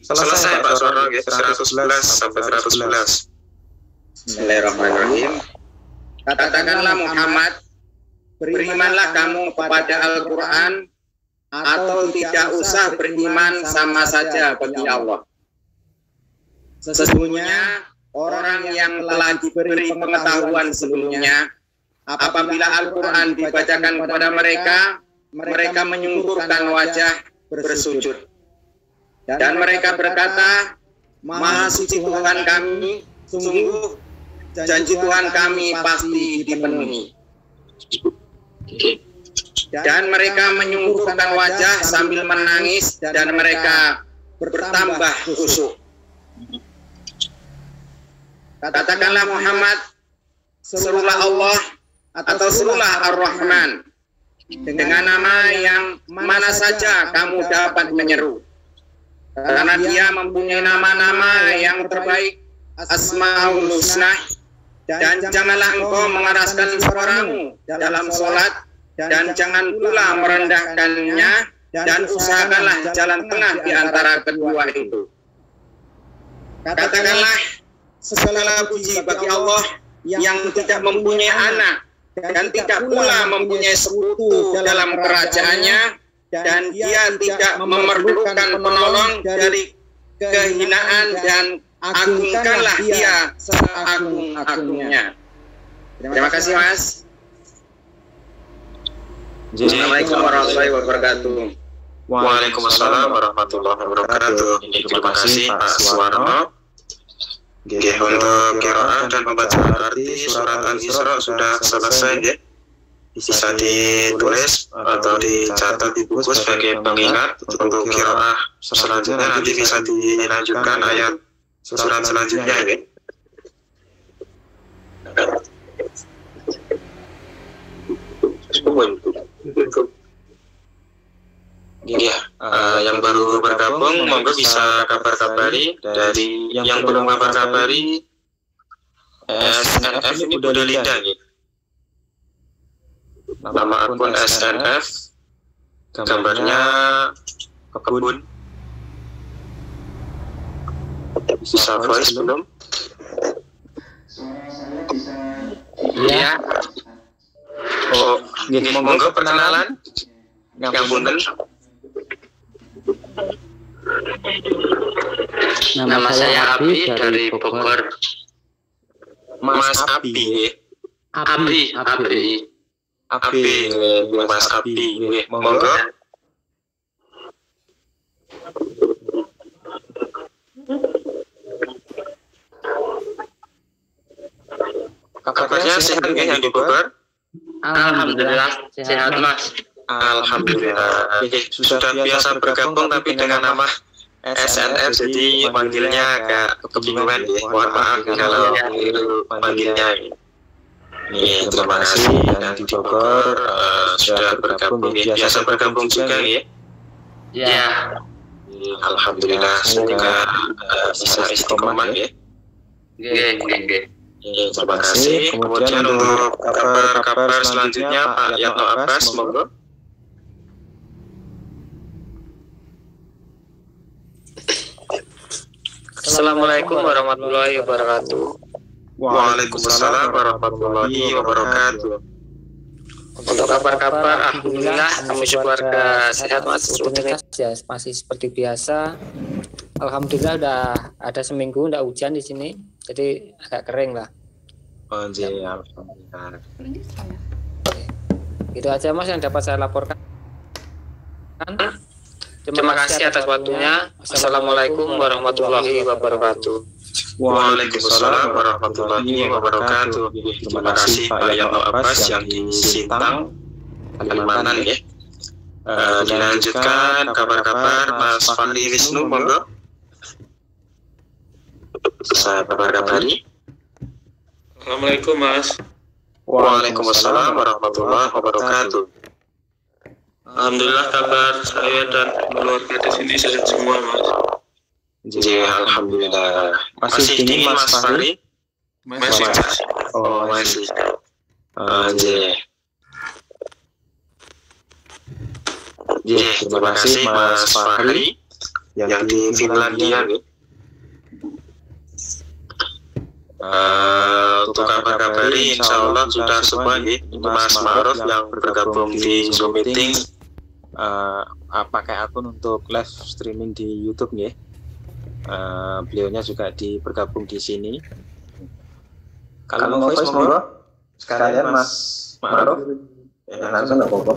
Selesai Pak Suwarno, 111 sampai 111. Bismillahirrahmanirrahim. Katakanlah Muhammad, berimanlah kamu kepada Al-Quran, atau tidak usah beriman sama saja bagi Allah. Sesungguhnya orang yang telah diberi pengetahuan sebelumnya, apabila Al-Quran dibacakan kepada mereka, mereka menyungkurkan wajah bersujud. Dan mereka berkata, Maha suci Tuhan kami, sungguh janji Tuhan kami pasti dipenuhi. Dan mereka menyungkurkan wajah sambil menangis, dan mereka bertambah khusyuk. Katakanlah Muhammad, serulah Allah atau serulah Ar-Rahman, dengan nama yang mana saja kamu dapat menyeru, karena dia mempunyai nama-nama yang terbaik, Asmaul Husna. Dan janganlah engkau mengeraskan suaramu dalam sholat, dan jangan pula merendahkannya, dan usahakanlah jalan tengah di antara kedua itu. Katakanlah, segala puji bagi Allah yang tidak mempunyai anak, dan tidak pula mempunyai sekutu dalam kerajaannya, dan dia tidak memerlukan penolong dari kehinaan, dan agungkanlah dia seagung-agungnya. Terima kasih Mas. Assalamualaikum warahmatullahi wabarakatuh. Waalaikumsalam warahmatullahi wabarakatuh. Terima kasih Pak Suwarno. Untuk qiraah dan pembacaan arti surat Al-Isra sudah selesai ya. Bisa ditulis atau dicatat di buku sebagai pengingat. Untuk qiraah selanjutnya nanti bisa dilanjutkan ayat surat selanjutnya ya. Iya, yang baru bergabung monggo bisa kabar-kabari. Dari yang belum kabar-kabari, SNF ini udah Linda nih. Nama akun SNF, gambarnya kebun. Bisa voice belum? Iya. Oh, monggo perkenalan. Ngapunten. Nama saya Abi dari Bogor. Mas Abi. Abi. Mas Abi. Monggo. Kabarnya sehat nggih yang di Bogor? Alhamdulillah sehat Mas. Alhamdulillah. Sudah biasa bergabung tapi dengan nama SNF, jadi manggilnya agak kebingungan ya. Mohon maaf kalau keliru manggilnya. Terima kasih yang di Bogor sudah bergabung. Biasa bergabung juga ya. Ya. Alhamdulillah semoga bisa istiqomah ya. Terima kasih. Kemudian untuk kabar-kabar selanjutnya Pak Yatno Abbas, monggo. Assalamualaikum warahmatullahi wabarakatuh. Waalaikumsalam warahmatullahi wabarakatuh. Untuk kabar-kabar, alhamdulillah kami keluarga sehat Mas. Ya, masih seperti biasa. Alhamdulillah udah ada seminggu enggak hujan di sini, jadi agak kering lah. Alhamdulillah. Itu aja Mas yang dapat saya laporkan. Terima kasih atas waktunya. Assalamualaikum warahmatullahi wabarakatuh. Waalaikumsalam warahmatullahi wabarakatuh. Terima kasih Pak Yatno Abbas yang di Sintang, Kalimantan ya. Dilanjutkan kabar-kabar Mas Fahri Wisnu, monggo. Saya kabar-kabari. Assalamualaikum Mas. Waalaikumsalam warahmatullahi wabarakatuh. Alhamdulillah kabar saya dan keluarga di sini sehat semua Mas. Ya, alhamdulillah. Masih dingin Mas Fahri? Masih Mas. Oh masih. Terima kasih Mas Fahri. yang di Finlandia gitu. Untuk kabar-kabari insya Allah sudah semua ya. Mas Ma'ruf yang bergabung di Zoom meeting pakai akun untuk live streaming di YouTube ya. Beliaunya juga bergabung di sini. Kalau mau voice monggo sekalian Mas Ma'ruf langsung apa-apa.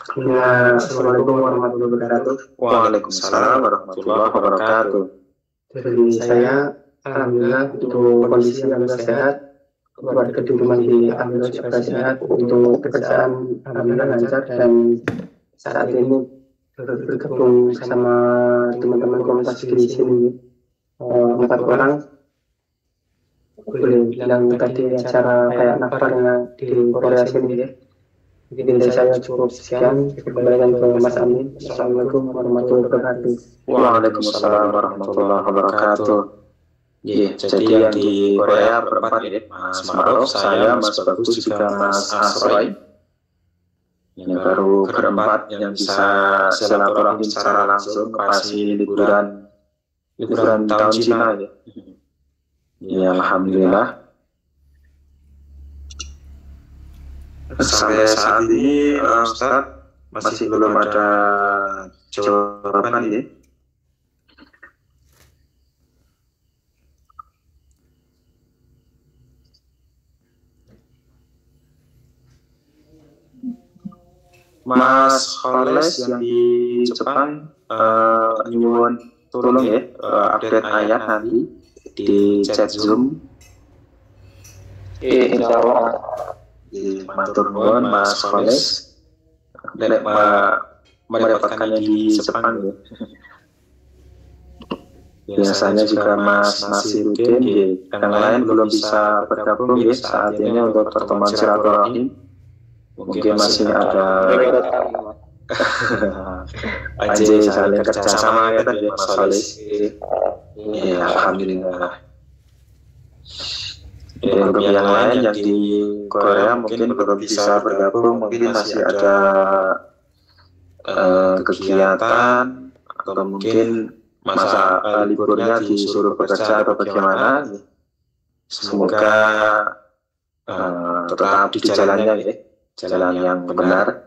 Assalamualaikum warahmatullahi wabarakatuh. Waalaikumsalam warahmatullahi wabarakatuh. Jadi saya alhamdulillah untuk kondisi alhamdulillah sehat, keluarga di rumah di alhamdulillah juga sehat, untuk pekerjaan alhamdulillah lancar, dan saat ini bergabung sama teman-teman komunitas di sini 4 orang. Boleh bilang tadi acara kayak nafar di Korea sini ya. Mungkin dari saya cukup sekian, kembalikan ke Mas Amin. Assalamualaikum warahmatullahi wabarakatuh. Waalaikumsalam warahmatullahi wabarakatuh. Iya, jadi yang di Korea berempat ya, Mas Ma'ruf, saya, Mas Bagus, juga Mas Asroy. Yang baru berempat yang bisa silaturahmi secara langsung pas liburan tahun Cina ya. Ya, alhamdulillah. Sampai saat ini Ustaz masih belum ada jawaban ya. Mas Kholes yang di Jepang nyuwun tolong ya update ayat nanti di chat Zoom. Insya Allah. Matur nuwun Mas Kholes. Nek mendapatkannya di Jepang ya. Biasanya juga Mas Nasiruddin yang lain belum bisa bergabung ya saat ini untuk pertemuan silaturahmi. Mungkin masih ada anjay saling kerjasama ya tadi Mas Kholes. Ya alhamdulillah. Untuk yang lain yang di Korea mungkin belum bisa bergabung, mungkin masih ada kegiatan atau mungkin masa liburnya disuruh bekerja atau bagaimana. Semoga tetap di jalannya ya, jalan yang benar.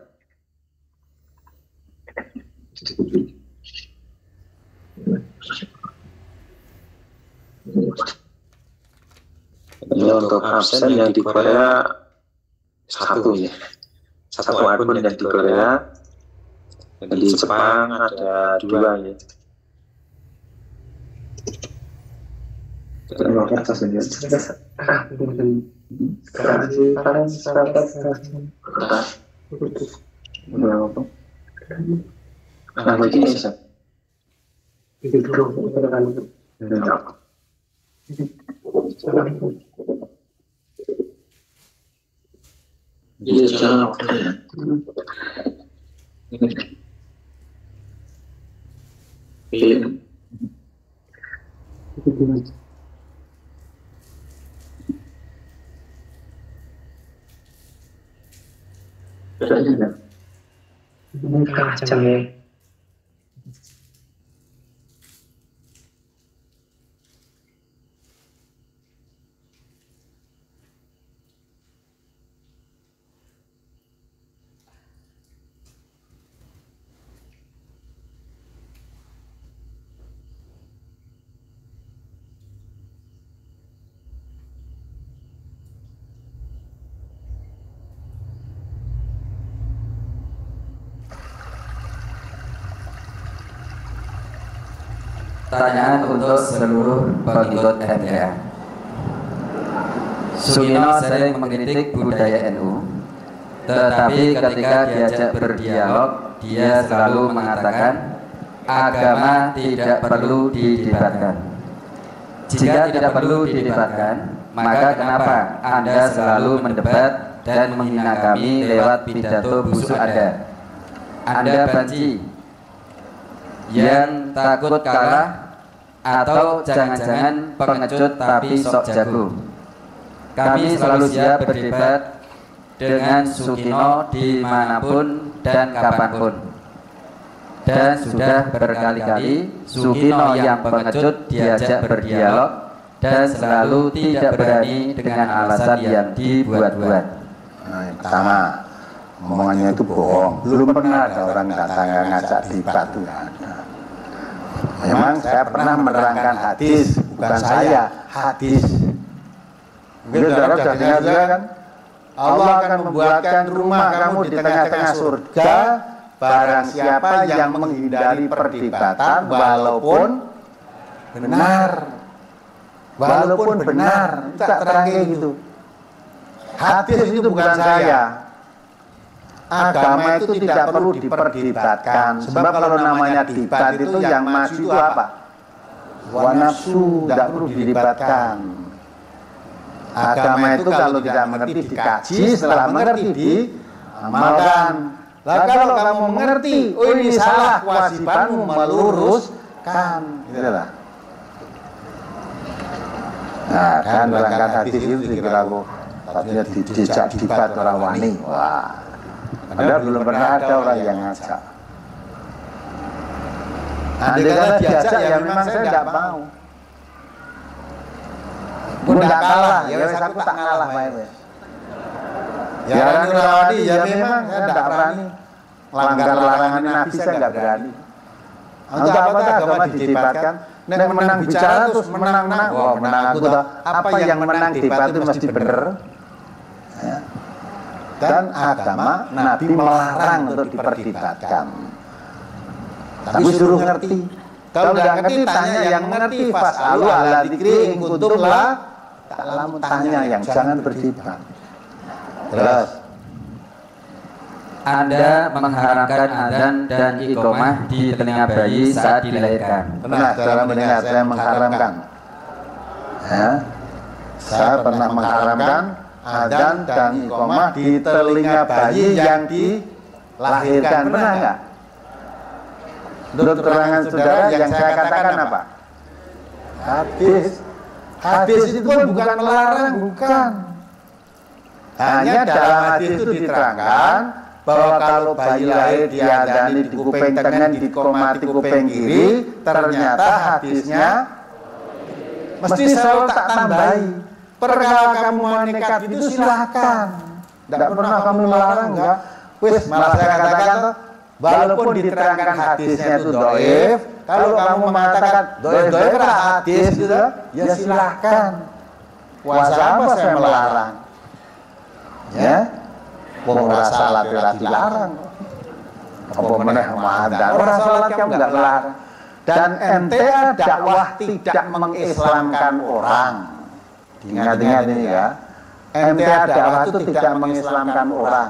Ini untuk absen yang di Korea satu ya, satu akun yang di Korea. Di Jepang ada 2 ya. Terima kasih. Pertanyaan untuk seluruh pengikut MTA. Sugino sering mengkritik budaya NU, tetapi ketika diajak berdialog, dia selalu mengatakan agama tidak perlu didebatkan. Jika tidak perlu didebatkan, maka kenapa Anda selalu mendebat dan menghina kami lewat pidato busuk Anda? Anda banci yang takut kalah, atau jangan-jangan pengecut tapi sok jago? Kami selalu siap berdebat dengan Sugino dimanapun dan kapanpun. dan sudah berkali-kali Sukino yang pengecut diajak berdialog dan selalu tidak berani dengan alasan yang dibuat-buat. Nah, pertama, omongannya itu bohong. Belum pernah ada orang datang ngajak debat itu. Memang saya pernah menerangkan hadis, bukan saya, hadis. Mungkin saudara sudah dengar juga kan? Allah akan membuatkan rumah kamu di tengah-tengah surga. Barang siapa yang menghindari perdebatan walaupun benar, tak terangnya gitu. Hadis itu bukan saya. Agama itu tidak perlu diperdebatkan. Sebab kalau namanya debat itu yang maju itu apa? Hawa nafsu, tidak perlu didebatkan. Agama itu kalau tidak mengerti dikaji, setelah mengerti diamalkan. Lah kalau kamu mengerti, oh ini salah, kewajibanmu meluruskan. Itulah. Nah, kan berangkat hadis itu dikira aku tadinya dijak debat orang wani. Wah, padahal belum pernah ada orang yang ngajak. Andai kata diajak ya memang saya tidak mau. Pun tidak kalah, ya wes aku tak ngalah bae. Ya Rani Rawadi, ya memang saya tidak berani. Langgar larangan Nabi saya nggak berani. Untuk apa agama didebatkan? Nek menang bicara terus menang. Wah, menang aku toh. Apa yang menang debat itu mesti benar. Ya. Dan agama Nabi melarang untuk diperdebatkan. Tapi suruh ngerti. Kalau nggak ngerti tanya yang mengerti. Fas'alu ala dzikri in kuntum la ta'lamun. Tanya yang jangan berdebat. Terus Anda mengharamkan azan dan iqamah di telinga bayi saat dilahirkan. Pernah saudara mendengar saya mengharamkan? Ya, saya pernah mengharamkan azan dan iqamah di telinga bayi yang dilahirkan. Pernah nggak? Menurut keterangan saudara yang saya katakan apa? Hadis itu bukan melarang, bukan. Hanya dalam hadis itu diterangkan bahwa kalau bayi lahir diadani di kuping tengah, dikomati kuping kiri, ternyata hadisnya mesti selalu tak tambahi. Perkara kamu mau nekat itu silahkan. Tidak pernah kami melarang, enggak. Wis malah saya katakan, walaupun diterangkan hadisnya itu doif, kalau kamu mengatakan doif hadis gitu, ya silahkan. Puasa apa saya melarang? Ya. Wong ora salat ora dilarang. Apa meneh madan. Ora salat kamu enggak larang. Dan ente dakwah tidak mengislamkan orang. Ingat-ingat ini ya. Ente dakwah itu tidak mengislamkan orang.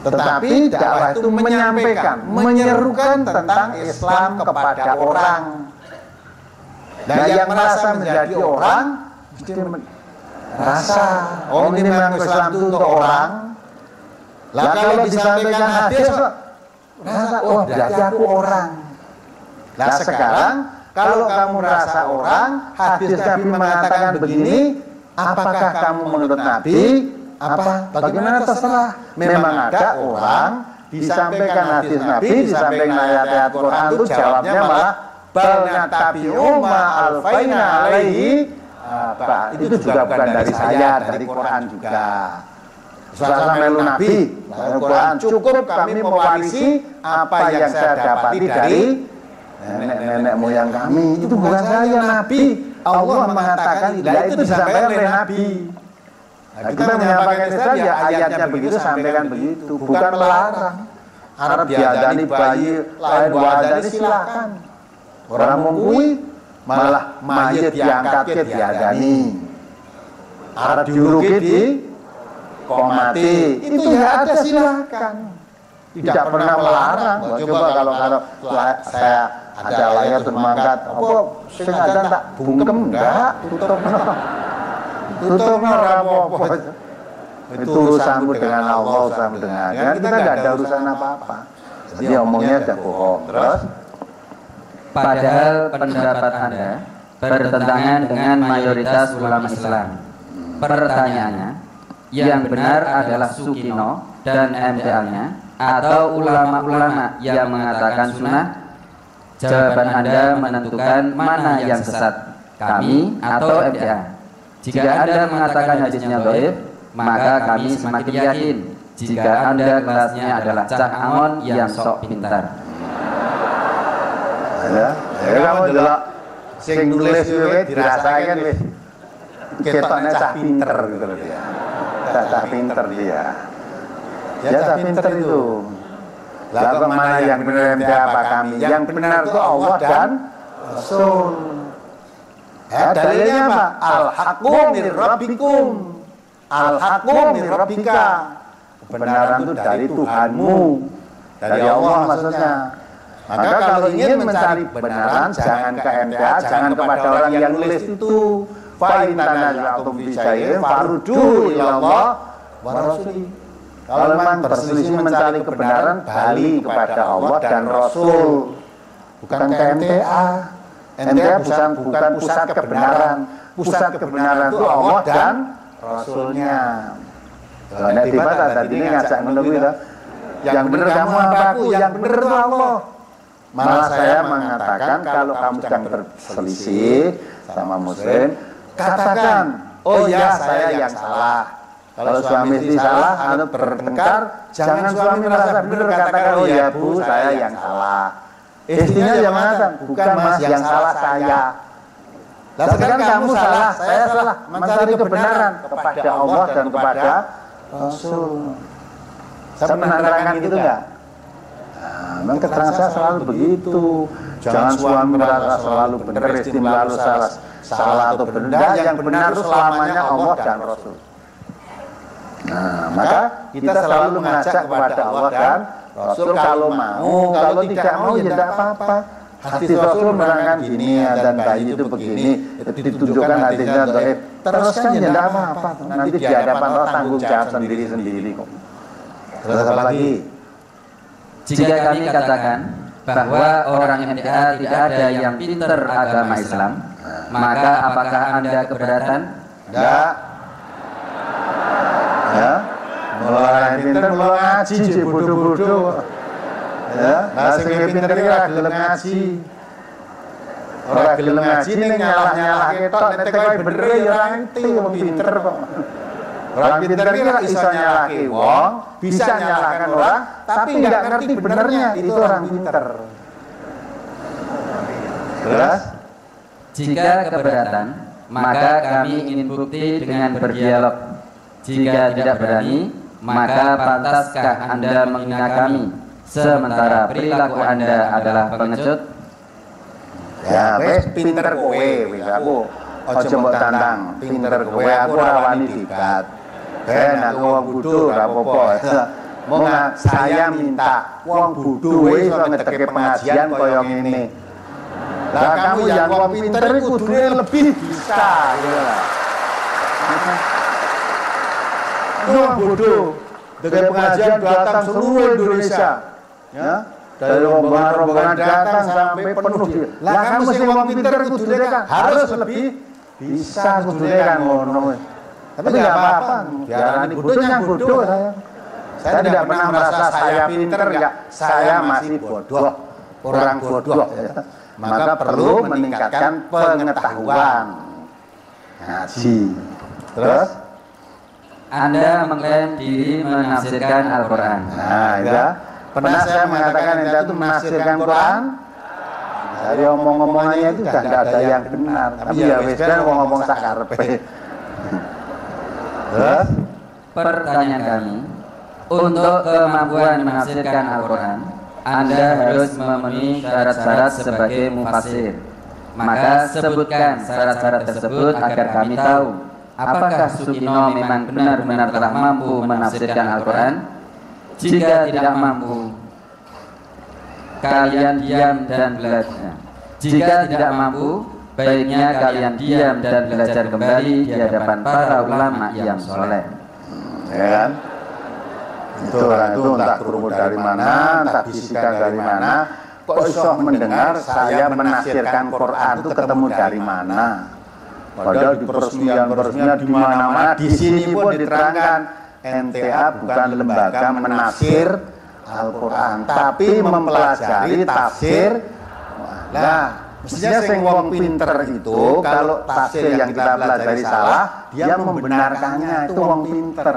Tetapi dakwah itu menyampaikan, menyerukan tentang Islam kepada orang. Dan yang merasa menjadi orang mesti rasa, oh ini memang Islam itu untuk orang. Lah kalau disampaikan hadis kok rasa, oh berarti aku orang. Nah sekarang kalau kamu rasa orang, hadis Nabi mengatakan begini, apakah kamu menurut Nabi? Apa? Bagaimana terserah. Memang ada orang disampaikan hadis Nabi, disampaikan ayat-ayat Quran itu jawabnya malah bal natabi'u ma alfaina alaihi. Pak, itu juga bukan dari saya, dari Quran juga. Selama melu Nabi, Quran cukup kami mewarisi apa yang saya dapati dari nenek moyang kami. Itu bukan saya, Nabi. Allah mengatakan itu disampaikan oleh Nabi. Nah, kita menyampaikan Islam ya ayatnya begitu, sampaikan begitu, bukan melarang. Arab diadani bayi, lain diadani silakan. Orang mengkui malah mayit diangkat diadani. Arab diuruki di komati. Itu ya ada silakan. Tidak pernah melarang. Coba kalau saya ada layar termangkat, apa sing ada tak bungkem enggak, tutup apa-apa. Itu urusanmu dengan Allah, urusanmu dengan kita enggak ada urusan apa-apa. Jadi omongnya sudah bohong. Terus padahal pendapat Anda bertentangan dengan mayoritas ulama Islam. Pertanyaannya, yang benar adalah Sukino dan MTA-nya atau ulama-ulama yang mengatakan sunnah? Jawaban Anda menentukan mana yang sesat, kami atau MTA. Jika Anda mengatakan hadisnya dhaif, maka kami semakin yakin jika Anda kelasnya adalah Cah Amon yang sok pintar. Ya, kamu delok sing nulis kuwi dirasakan wis ketoknya cah pinter gitu loh dia. Cah pinter dia. Ya cah pinter itu. Lah kok mana yang benar MTA apa kami? Yang benar itu Allah dan Rasul. Dalilnya apa? Al-haqqu mir rabbikum. Al-haqqu mir rabbika. Kebenaran itu dari Tuhanmu, dari Allah maksudnya. Maka kalau ingin mencari kebenaran, jangan ke MTA, jangan kepada orang yang nulis itu. Fa in tanaza'tum fi syai'in farudduhu ila Allah wa Rasul. Kalau memang berselisih mencari kebenaran, balik kepada Allah dan Rasul, bukan ke MTA. MTA bukan pusat kebenaran. Pusat kebenaran itu Allah dan Rasulnya. Kalau nek tiba tadi ini ngajak menunggu itu, yang benar kamu apa aku, yang benar itu Allah. Malah saya mengatakan kalau kamu sedang berselisih sama Muslim, katakan, oh ya saya yang salah. Kalau suami istri salah atau bertengkar, jangan suami merasa benar, katakan oh ya bu saya yang salah. Istrinya yang mengatakan, bukan mas yang salah saya. Nah sekarang kamu salah, saya salah, mencari kebenaran kepada Allah dan kepada Rasul. Saya pernah nerangkan gitu enggak? Nah, memang keterangan saya selalu begitu. Jangan suami merasa selalu benar, istri selalu salah atau benar. Yang benar itu selamanya Allah dan Rasul. Nah, maka kita selalu mengajak kepada Allah dan Rasul kalau mau, kalau tidak mau ya tidak apa-apa. Hadis Rasul menerangkan gini dan bayi itu begini, ditunjukkan hadisnya dhaif. Teruskan ya tidak apa-apa. Nanti di hadapan Allah tanggung jawab sendiri-sendiri kok. Terus apa lagi? Jika kami katakan bahwa orang MTA tidak ada yang pinter agama Islam, maka apakah Anda keberatan? Enggak. Ya, mulai pinter mulai ngaji sih bodoh-bodoh. Ya, nah sing pinter iki ora gelem ngaji. Ora gelem ngaji ning nyalah-nyalah ketok nek kowe bener ya ora ngerti wong pinter kok. Orang pinter iki iso nyalahke wong, bisa nyalahkan orang, tapi enggak ngerti benernya, itu orang pinter. Terus jika keberatan, maka kami ingin bukti dengan berdialog. Jika tidak berani, maka pantaskah Anda menghina kami, sementara perilaku Anda adalah pengecut? Ya, wis pinter kowe, wis aku aja mbok tantang, pinter kowe aku ora wani debat. Aku wong bodho ora apa-apa. Mong saya minta wong bodho wis iso ngedeke pengajian kaya ngene. Lah kamu yang wong pinter kudune lebih bisa gitu lah. Wong bodho ngedeke pengajian datang seluruh Indonesia. Ya. Dari rombongan-rombongan datang sampai penuh. Lah kamu sing wong pinter kudune kan harus lebih bisa kudune kan ngono. Tapi nggak apa-apa, diarani bodoh yang bodoh saya. Saya tidak pernah merasa saya pinter, enggak. Saya masih bodoh, orang bodoh. Ya. Maka perlu meningkatkan pengetahuan. Ngaji. Terus? Anda mengklaim diri menafsirkan Al-Quran. Nah, ya. Pernah saya mengatakan Anda itu menafsirkan Quran? Dari omong-omongannya itu sudah tidak ada yang benar. Tapi ya wis kan ngomong sakarepe. Pertanyaan kami, untuk kemampuan menafsirkan Al-Quran, Anda harus memenuhi syarat-syarat sebagai mufassir. Maka sebutkan syarat-syarat tersebut agar kami tahu apakah Sukino memang benar-benar telah mampu menafsirkan Al-Quran. Jika tidak mampu, kalian diam dan belajar. Jika tidak mampu, baiknya kalian diam dan belajar kembali di hadapan para ulama yang soleh. Ya kan? Itu orang itu entah krungu dari mana, entah bisikan dari mana, kok iso mendengar saya menafsirkan Quran itu ketemu dari mana? Padahal di peresmian di mana-mana, di sini pun diterangkan MTA bukan lembaga menafsir Al-Quran, tapi mempelajari tafsir. Nah, mestinya sing wong pinter itu kalau tafsir yang kita pelajari salah, dia membenarkannya, itu wong pinter.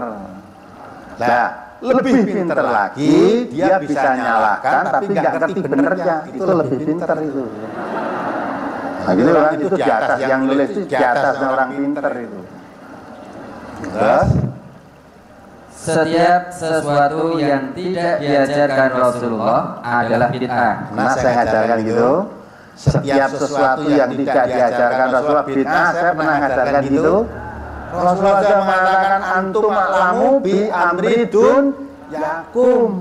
Nah, lebih pinter lagi, dia bisa nyalakan tapi nggak ngerti benernya, itu lebih pinter itu. Nah, gitu kan, itu di atas yang nulis itu di atasnya orang pinter itu. Terus setiap sesuatu yang tidak diajarkan Rasulullah adalah bid'ah. Nah, saya ajarkan gitu. Setiap sesuatu yang tidak diajarkan Rasulullah bid'ah. Saya pernah ajarkan gitu. Rasulullah sudah mengatakan antum a'lamu bi amri dun yakum.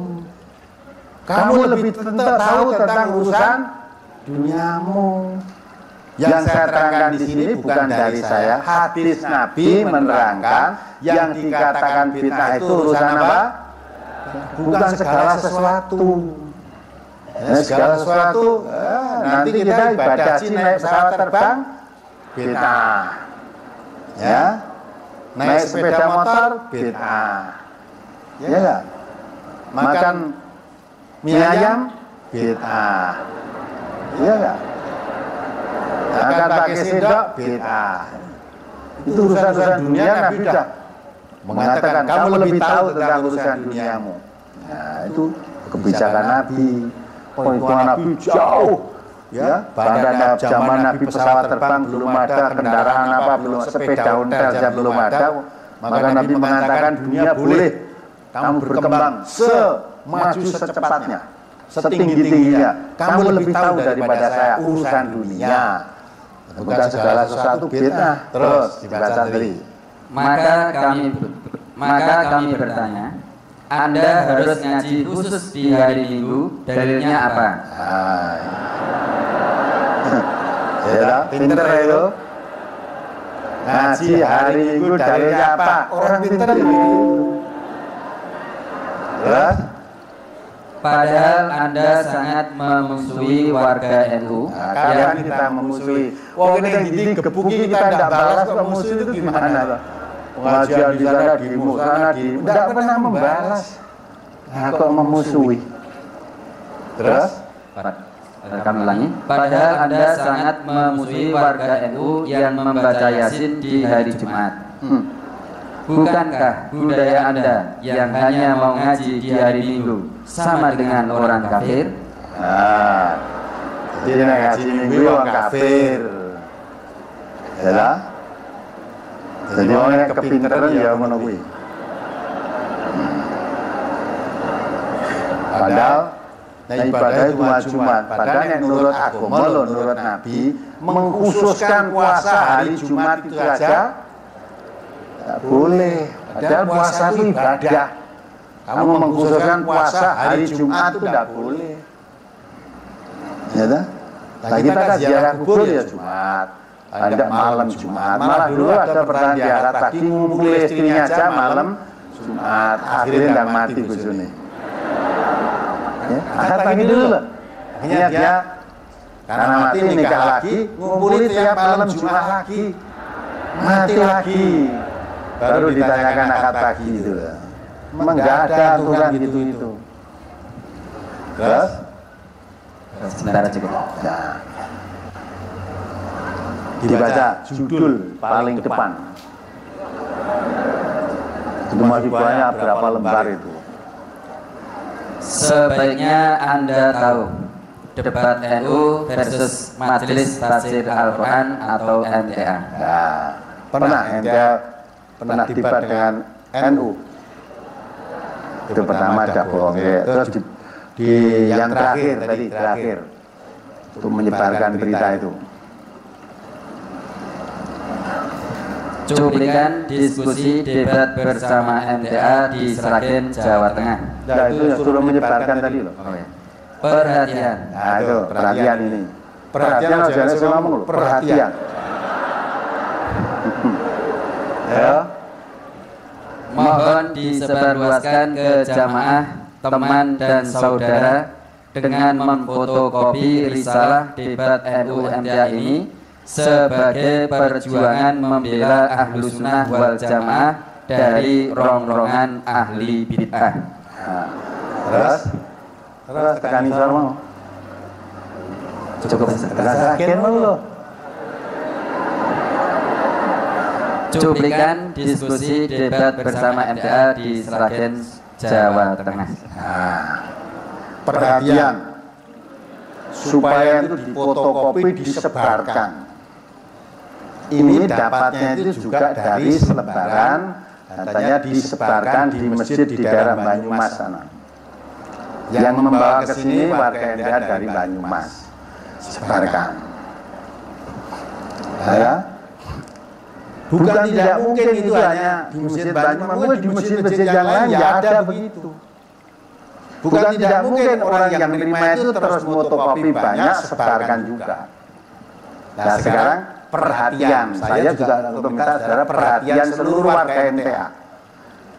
Kamu lebih tahu tentang urusan duniamu. Yang saya terangkan di sini bukan dari saya, hadis Nabi menerangkan yang dikatakan bid'ah itu urusan apa? Bukan segala sesuatu. Segala sesuatu, nanti kita ibadah haji naik pesawat terbang, bid'ah. Ya, naik sepeda motor, bid'ah. Ya enggak? Makan mie ayam, bid'ah. Ya enggak? Akan pakai sendok, bid'ah. Itu urusan dunia. Nabi sudah mengatakan kamu lebih tahu tentang urusan duniamu. Nah, itu kebijakan Nabi. Penghitungan Nabi jauh, ya. Pada zaman Nabi pesawat terbang belum ada, kendaraan apa belum, sepeda ontel saja belum ada. Maka Nabi mengatakan dunia boleh kamu berkembang semaju secepatnya, setinggi-tingginya. Kamu lebih tahu daripada saya urusan dunia. Bukan segala sesuatu bid'ah. Terus dibaca tadi. Maka kami bertanya, Anda harus ngaji khusus di hari Minggu, dalilnya apa? Ya, pinter itu. Ngaji hari Minggu dalilnya apa? Orang pinter itu. Terus? Padahal Anda sangat memusuhi warga NU. Kalian kita memusuhi. Wong ini yang digebuki kita tidak balas kok musuh itu gimana Pak? Pengajian di sana demo sana tidak pernah membalas. Nah, kok memusuhi? Terus? Kami ulangi. Padahal Anda sangat memusuhi warga NU yang membaca Yasin di hari Jumat. Bukankah budaya Anda yang hanya mau ngaji di hari Minggu sama dengan orang kafir? Nah, jadi ngaji Minggu orang kafir. Ya. Jadi orang kepinteran ya ngono kuwi. Padahal ibadah itu Jumat. Padahal yang menurut agama menurut Nabi mengkhususkan puasa hari Jumat itu saja tidak boleh. Padahal puasa itu ibadah. Kamu mengkhususkan puasa hari Jumat itu tidak boleh. Ya dah. Nah, kita kan ziarah kubur ya Jumat. Ada malam Jumat. Malah dulu ada pernah ziarah pagi ngumpul istrinya aja malam Jumat. Akhirnya tidak mati bojone. Ya, akad pagi dulu loh. Akhirnya dia karena mati nikah lagi, ngumpuli tiap malam Jumat lagi. Mati lagi. Baru ditanyakan akad pagi itu. Memang nggak ada aturan gitu itu. Terus? Sebentar cukup. Nah, dibaca judul paling depan. Itu masih banyak berapa lembar itu. Sebaiknya Anda tahu debat NU versus Majelis Tafsir Al-Quran atau MTA. Nah, pernah MTA pernah debat dengan NU. Itu pertama ada bohong ya. Terus di yang terakhir untuk menyebarkan berita itu. Cuplikan diskusi debat bersama MTA di Sragen, Jawa Tengah. Nah, itu yang suruh menyebarkan tadi loh. Oh, ya. Perhatian. Nah, itu perhatian ini. Perhatian jangan saya ngomong loh. Perhatian. Ya. Mohon disebarluaskan ke jamaah, teman dan saudara dengan memfotokopi risalah debat NU MTA ini sebagai perjuangan membela Ahlus Sunnah wal Jamaah dari rongrongan ahli bid'ah. Nah, terus tekan isor mau. Cukup tekan lo. Cuplikan diskusi debat bersama MTA di Sragen, Jawa Tengah. Nah, perhatian supaya itu difotokopi disebarkan. Ini dapatnya itu juga dari selebaran, katanya disebarkan di masjid di daerah Banyumas sana. Yang membawa ke sini warga NTH dari Banyumas. Sebarkan. Ya. Bukan tidak mungkin itu hanya di masjid Banyumas, mungkin di masjid-masjid yang lain ya ada begitu. Bukan tidak mungkin orang yang menerima itu terus fotokopi banyak, sebarkan juga. Nah sekarang perhatian, saya juga untuk minta saudara perhatian seluruh warga NTH,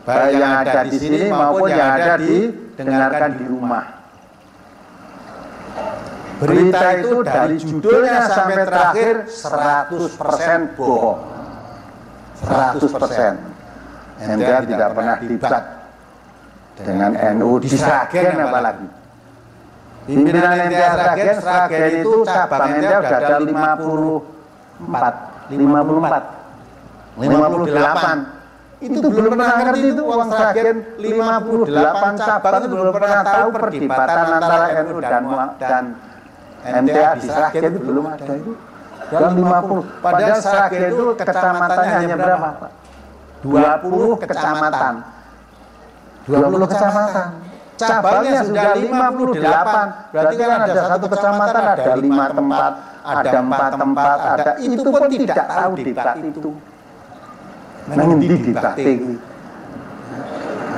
baik yang ada di sini maupun yang ada didengarkan di rumah. Berita itu dari judulnya sampai terakhir 100% bohong. 100%. NTH tidak pernah debat dengan NU di Sragen apalagi. Pimpinan NTH Sragen itu cabang NTH sudah ada 58. Itu belum pernah ngerti itu uang Sragen 58 cabang itu belum pernah tahu perdebatan antara NU dan NTH di Sragen itu belum ada itu. Yang 50. Padahal Sragen itu kecamatannya hanya berapa, Pak? 20 kecamatan. 20 kecamatan. Cabangnya sudah 58. Berarti kan ada satu kecamatan ada 5 tempat, ada 4 tempat, ada itu pun tidak tahu debat itu. Nanti debat itu.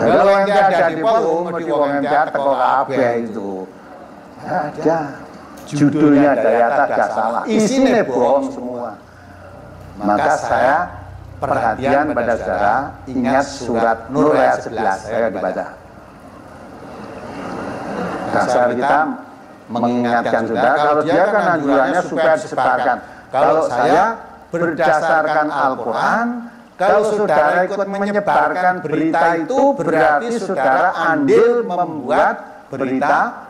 Kalau yang ada di Polo, di wong NTH teko kabeh itu. Ada. Judulnya dari atas gak salah, isinya bohong semua. Maka saya perhatian pada saudara, ingat surat Nur ayat 11, saya dibaca. Dasar kita mengingatkan saudara, kalau dia kan anjurannya supaya disebarkan. Kalau saya berdasarkan Al-Quran, kalau saudara ikut menyebarkan berita itu, berarti saudara andil membuat berita.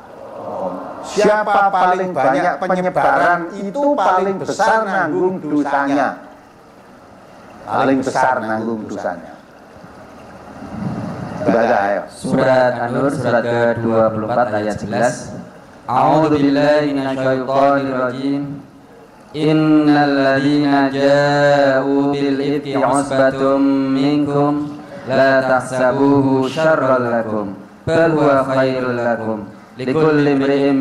Siapa paling banyak penyebaran itu paling besar nanggung dosanya. Paling besar nanggung dosanya. Baca ayo. Surat An-Nur surat ke-24 ayat 11. A'udzu billahi minasyaitonir rajim. Innal ladzina ja'u bil ifki 'usbatum minkum la tahsabuhu syarran lakum bal huwa khairul lakum. Likulli imri'in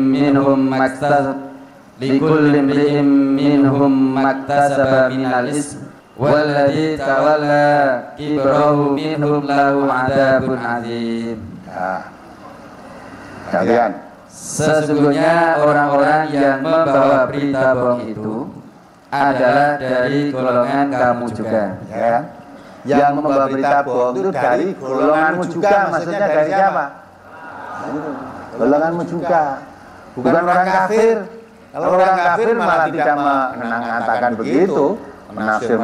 minhum maktasaba minal ism walladzi tawalla kibrahu minhum lahu 'adzabun 'adzim. Kalian sesungguhnya orang-orang yang membawa berita bohong itu adalah dari golongan kamu juga, ya. Yang membawa berita bohong itu dari golonganmu juga, maksudnya dari siapa? Golonganmu juga, bukan orang kafir. Kalau orang kafir malah tidak mengatakan begitu, menafsir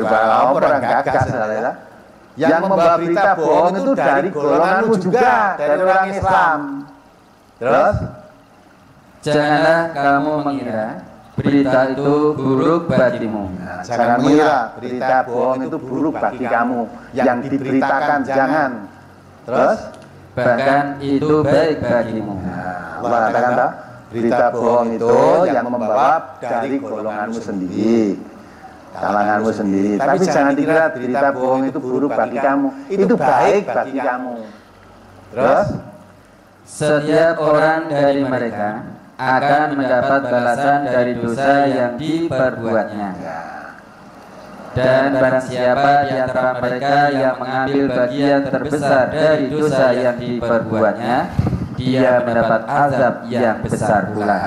bahwa orang gagas. Yang membawa berita bohong itu dari golonganmu juga, dari orang Islam. Terus, janganlah kamu mengira berita itu buruk bagimu. Nah, jangan mengira berita bohong itu buruk bagi kamu. Yang diberitakan jangan. Terus, bahkan itu baik bagimu. Allah katakan tak? Berita bohong itu yang membawa dari golonganmu sendiri, kalanganmu sendiri. Tapi jangan dikira berita bohong itu buruk bagi kamu. Itu baik bagi kamu. Terus, setiap orang dari mereka akan mendapat balasan dari dosa yang diperbuatnya. Dan barang siapa di antara mereka yang mengambil bagian terbesar dari dosa yang diperbuatnya, dia mendapat azab yang besar pula.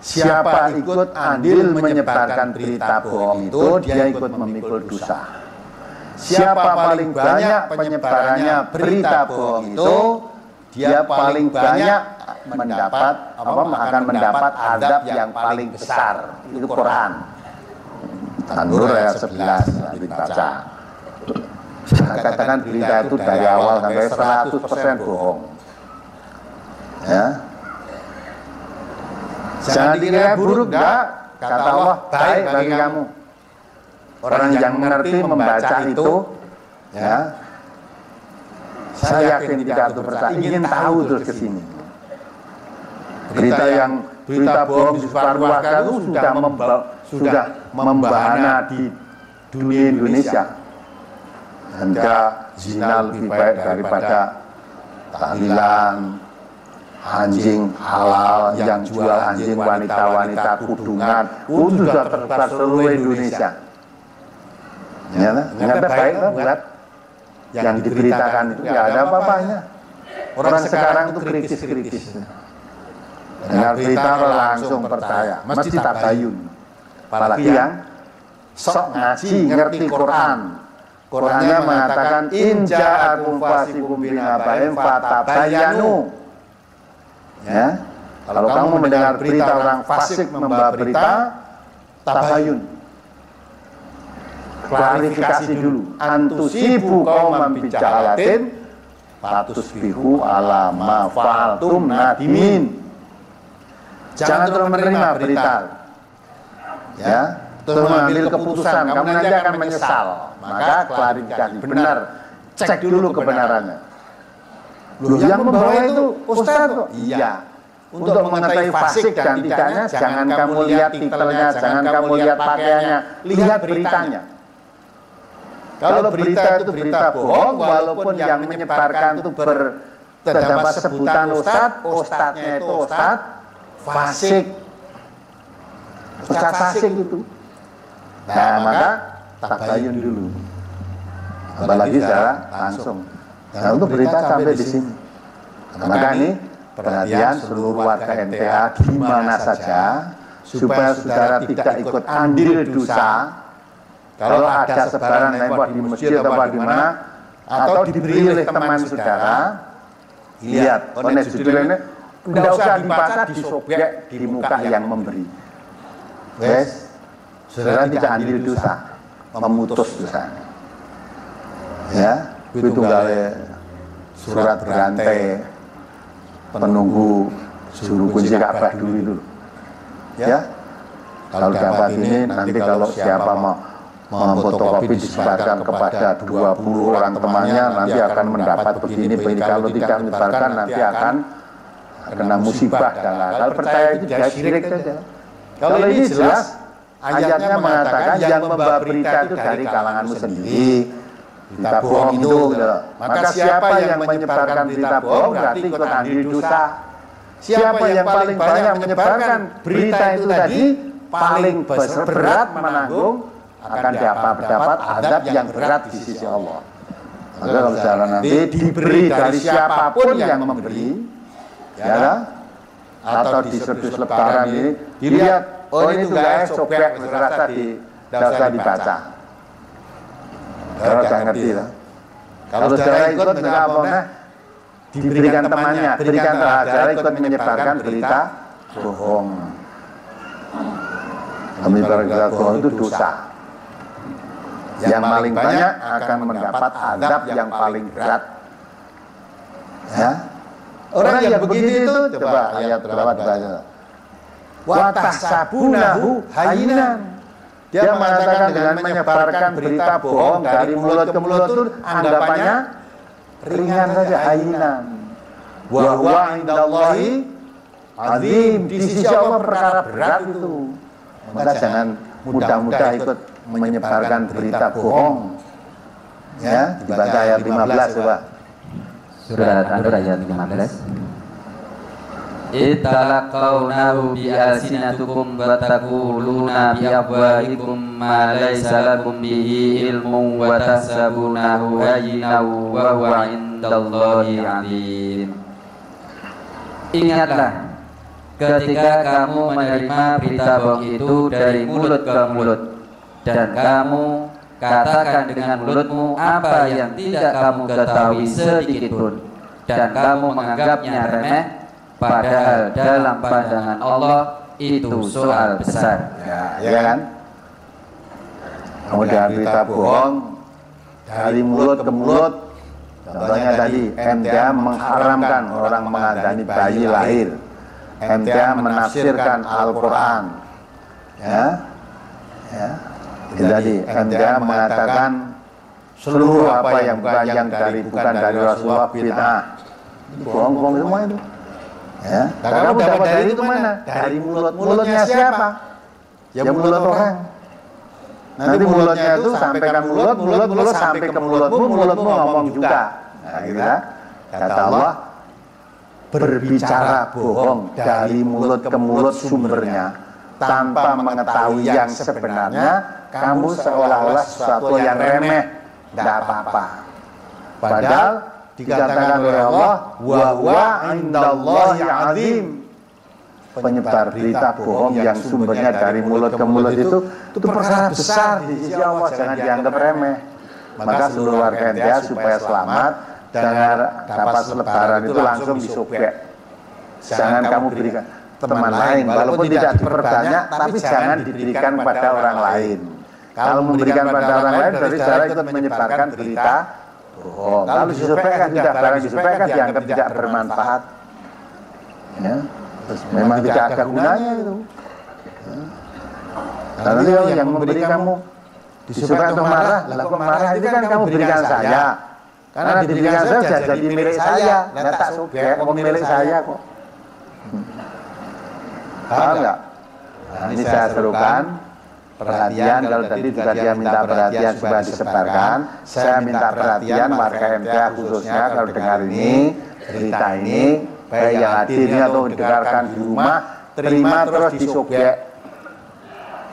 Siapa ikut andil menyebarkan berita bohong itu, dia ikut memikul dosa. Siapa paling banyak penyebarannya berita bohong itu, dia paling banyak akan mendapat azab yang paling besar. Itu Quran. An-Nur ayat 11 dibaca. Saya katakan berita itu dari awal sampai 100% bohong. Ya. Jangan dikira buruk, enggak. Kata Allah, baik bagi kamu. Orang yang mengerti membaca itu, ya, saya yakin tidak percaya, ingin tahu terus ke sini. Berita bohong disebarluaskan itu sudah membahana di dunia Indonesia. Hingga zina lebih baik daripada tahlilan, anjing halal, yang jual anjing wanita-wanita kudungan, itu sudah tersebar seluruh Indonesia. Ya, ternyata baik buat yang diberitakan itu nggak ada apa-apanya. Orang sekarang itu kritis-kritis. Dengar berita langsung percaya, mesti tabayun. Apalagi yang sok ngaji, ngerti Quran. Qurannya mengatakan in ja'akum fasiqun binaba'in fatabayanu. Ya, kalau kamu mendengar berita orang fasik membawa berita, tabayun. Klarifikasi dulu. Antusibu qauman bijahalatin fatusbihu ala ma fa'altum nadimin. Jangan terus menerima berita, ya, terus mengambil keputusan, kamu nanti akan menyesal. Maka klarifikasi, benar, cek dulu kebenarannya. Loh, yang membawa itu Ustaz kok? Iya. Untuk mengetahui fasik dan tidaknya, jangan kamu lihat titelnya, jangan kamu lihat pakaiannya, lihat beritanya. Kalau berita itu berita bohong, walaupun yang menyebarkan itu terdapat sebutan ustadznya itu ustadz fasik, ustadz fasik itu. Nah, maka tabayun dulu. Apalagi secara langsung. Nah, untuk berita sampai di sini. Maka ini perhatian seluruh warga NTA di mana saja, supaya saudara tidak ikut andil dosa. Kalau ada sebaran lewat di masjid atau di mana, atau diberi oleh teman saudara, lihat, oleh judulnya, tidak usah dibaca, disobek di muka yang memberi. Wes, saudara tidak andil dosa, memutus dosa. Ya, itu gale surat berantai penunggu suruh kunci Ka'bah dulu itu. Ya, kalau dapat ini nanti kalau siapa mau memfotokopi disebarkan kepada 20 orang temannya, nanti akan mendapat begini. Kalau tidak menyebarkan nanti akan kena musibah dan kalau percaya itu jadi syirik saja. Kalau ini jelas ayatnya mengatakan yang membawa berita itu dari kalanganmu sendiri. Berita bohong itu, maka siapa yang menyebarkan berita bohong berarti ikut andil dosa. Siapa yang paling banyak menyebarkan berita itu tadi paling berat menanggung, akan dapat adab yang berat di sisi Allah. Maka kalau saudara nanti diberi dari siapapun yang memberi, ya, atau di serdus lebaran ini dilihat, oh ini tugasnya sobek, rasa dibaca. Kalau tidak ngerti lah. Kalau saudara ikut enggak apa-apa, diberikan temannya, berikan saudara ikut menyebarkan berita bohong. Menyebarkan berita bohong itu dosa. Yang paling banyak akan mendapat adab yang paling berat. Ya. Orang yang begitu itu, coba ayat berapa dibaca. Wa tahsabunahu hayyinan. Dia mengatakan dengan menyebarkan berita bohong dari mulut ke mulut itu anggapannya ringan saja, hayyinan. Wa huwa indallahi azim. Di sisi Allah perkara berat itu. Maka jangan mudah-mudah ikut menyebarkan berita bohong. Ya, dibaca ayat 15 coba. Surat An-Nur ayat 15. Italaqawnahu bi alsinatikum wa taquluna bi afwahikum ma laysa lakum bihi ilmun wa tahsabunahu hayyinan wa huwa indallahi 'azim. Ingatlah ketika kamu menerima berita bohong itu dari mulut ke mulut, dan kamu katakan dengan mulutmu apa yang tidak kamu ketahui sedikit pun, dan kamu menganggapnya remeh, padahal dalam pandangan Allah itu soal besar. Ya kan? Kemudian berita bohong dari mulut ke mulut. Contohnya tadi MTA mengharamkan orang mengadani bayi lahir, MTA menafsirkan Al-Quran, ya. Jadi MTA mengatakan seluruh apa yang bukan dari Rasulullah bid'ah. Bohong-bohong semua itu. Ya, kamu dapat dari itu mana? Dari mulutnya siapa? Ya mulut orang. Nanti mulutnya itu sampaikan mulut sampai ke mulutmu ngomong juga. Nah, gitu ya. Kata Allah, berbicara bohong dari mulut ke mulut sumbernya tanpa mengetahui yang sebenarnya, kamu seolah-olah sesuatu yang remeh, tidak apa-apa. Padahal dikatakan oleh Allah, wa huwa indallahi azim. Penyebar berita bohong yang sumbernya dari mulut ke mulut itu perkara besar di sisi Allah, jangan dianggap remeh. Maka seluruh warga NTA supaya selamat dan dapat lebaran itu langsung disobek. Jangan kamu berikan teman lain, walaupun tidak diperbanyak, tapi jangan diberikan pada orang lain. Kalau memberikan pada orang lain, berarti cara ikut menyebarkan berita bohong. Kalau disobekkan, tidak barang disobekkan dianggap tidak bermanfaat. Ya. Memang tidak ada gunanya itu. Karena itu yang memberi kamu disukai atau marah, lalu marah itu kan kamu berikan saya. Karena diberikan saya jadi milik saya, dan tak sobek, milik saya kok. Paham nggak? Nah, ini saya serukan perhatian. Kalau tadi juga dia minta perhatian supaya disebarkan, saya minta perhatian warga MTA khususnya kalau dengar ini berita ini. Baik yang hadir atau mendengarkan di rumah, terima terus disobek.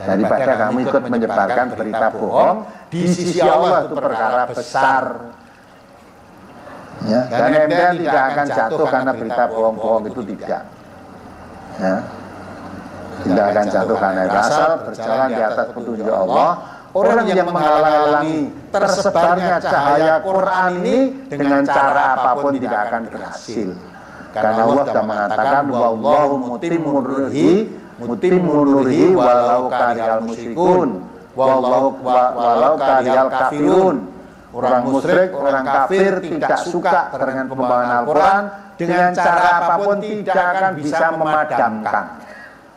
Daripada kamu ikut menyebarkan berita bohong, di sisi Allah itu perkara besar. Ya, dan MTA tidak akan jatuh karena berita bohong-bohong itu tidak. Ya, tidak akan jatuh karena itu. Asal berjalan di atas petunjuk Allah. Orang yang menghalang-halangi tersebarnya cahaya Quran ini dengan cara apapun tidak akan berhasil. Karena Allah sudah mengatakan wallahu mutimmu nurihi walau karihal musyrikun walau karihal kafirun. Orang musyrik, orang kafir tidak suka dengan pembawaan Al-Quran, dengan cara apapun tidak akan bisa memadamkan.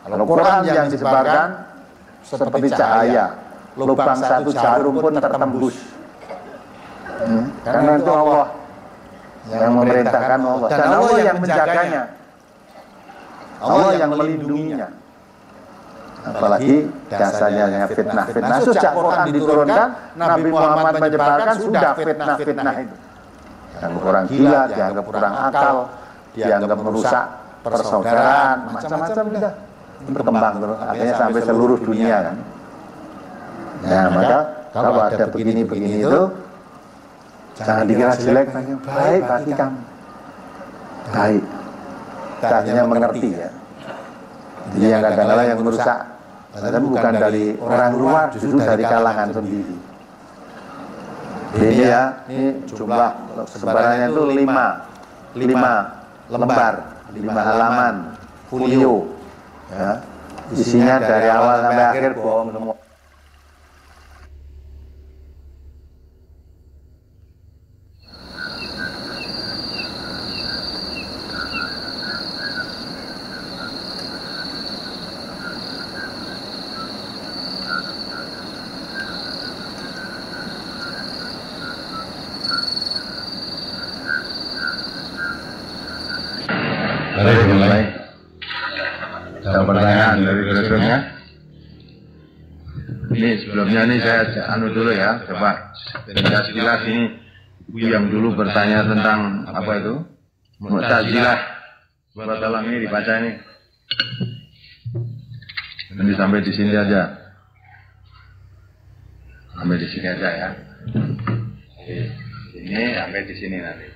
Kalau Quran yang disebarkan seperti cahaya, lubang satu jarum pun tertembus. Karena itu Allah yang memerintahkan Allah, dan Allah yang menjaganya, Allah yang melindunginya. Apalagi dasarnya fitnah. Sejak Quran diturunkan, Nabi Muhammad menyebarkan sudah fitnah itu. Dianggap orang gila, dianggap kurang akal, dianggap merusak persaudaraan, macam-macam sudah berkembang terus. Akhirnya sampai seluruh dunia kan. Nah, maka kalau ada begini-begini itu, jangan dikira jelek, baik hati kamu. Baik. Akhirnya mengerti ya. Jadi yang kadang-kadang yang merusak, tapi bukan dari orang luar, justru dari kalangan sendiri. Ini ya, ini jumlah sebarannya itu 5 lembar, 5 halaman, folio. Ya. Isinya dari awal sampai akhir bohong semua. Mari mulai. Ada pertanyaan dari berikutnya. Ini sebelumnya ini saya dulu ya, coba jelas ini yang dulu bertanya tentang apa itu Mu'tazilah. Coba tolong ini dibaca ini. Nanti sampai di sini aja. Sampai di sini aja ya. Ini sampai di sini nanti.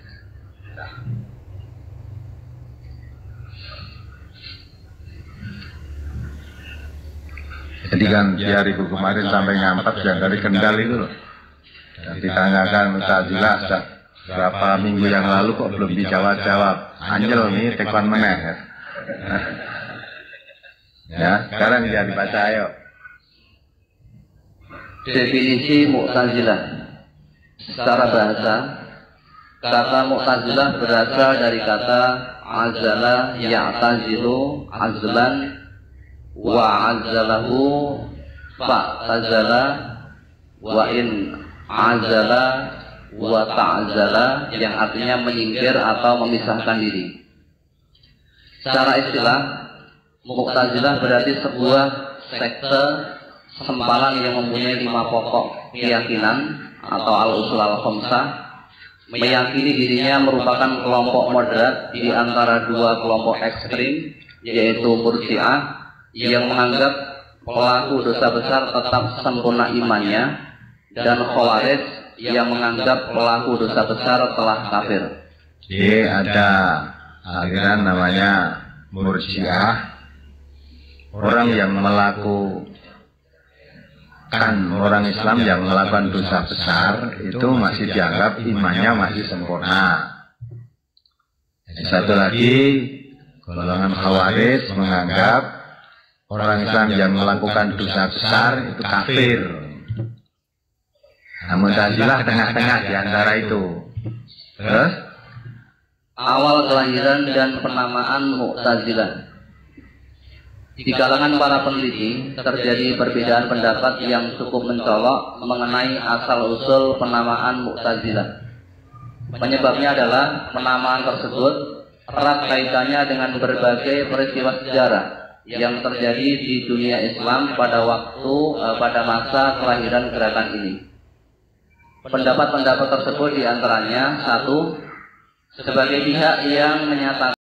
Jadi kan di hari kemarin sampai ngampat yang dari Kendal itu loh. Dan ditanyakan Mu'tazilah sudah berapa minggu yang lalu kok belum dijawab-jawab. Anjel nih tekwan meneh. Ya, sekarang dia dibaca ayo. Definisi Mu'tazilah. Secara bahasa, kata Mu'tazilah berasal dari kata azala ya'tazilu azlan wa azalahu fa'tazala wa in azala wa ta'azala, yang artinya menyingkir atau memisahkan diri. Secara istilah, Mu'tazilah berarti sebuah sekte sempalan yang mempunyai 5 pokok keyakinan atau al-usul al-khamsah, meyakini dirinya merupakan kelompok moderat di antara 2 kelompok ekstrim, yaitu Murji'ah yang menganggap pelaku dosa besar tetap sempurna imannya, dan Khawarij yang menganggap pelaku dosa besar telah kafir. Jadi ada aliran namanya Murji'ah, orang yang melakukan orang Islam yang melakukan dosa besar itu masih dianggap imannya masih sempurna. Satu lagi, golongan Khawarij menganggap orang Islam yang melakukan dosa besar itu kafir. Namun Mu'tazilah tengah-tengah di antara itu. Terus? Awal kelahiran dan penamaan Mu'tazilah. Di kalangan para peneliti terjadi perbedaan pendapat yang cukup mencolok mengenai asal-usul penamaan Mu'tazilah. Penyebabnya adalah penamaan tersebut erat kaitannya dengan berbagai peristiwa sejarah yang terjadi di dunia Islam pada masa kelahiran gerakan ini. Pendapat-pendapat tersebut diantaranya: 1. Sebagai pihak yang menyatakan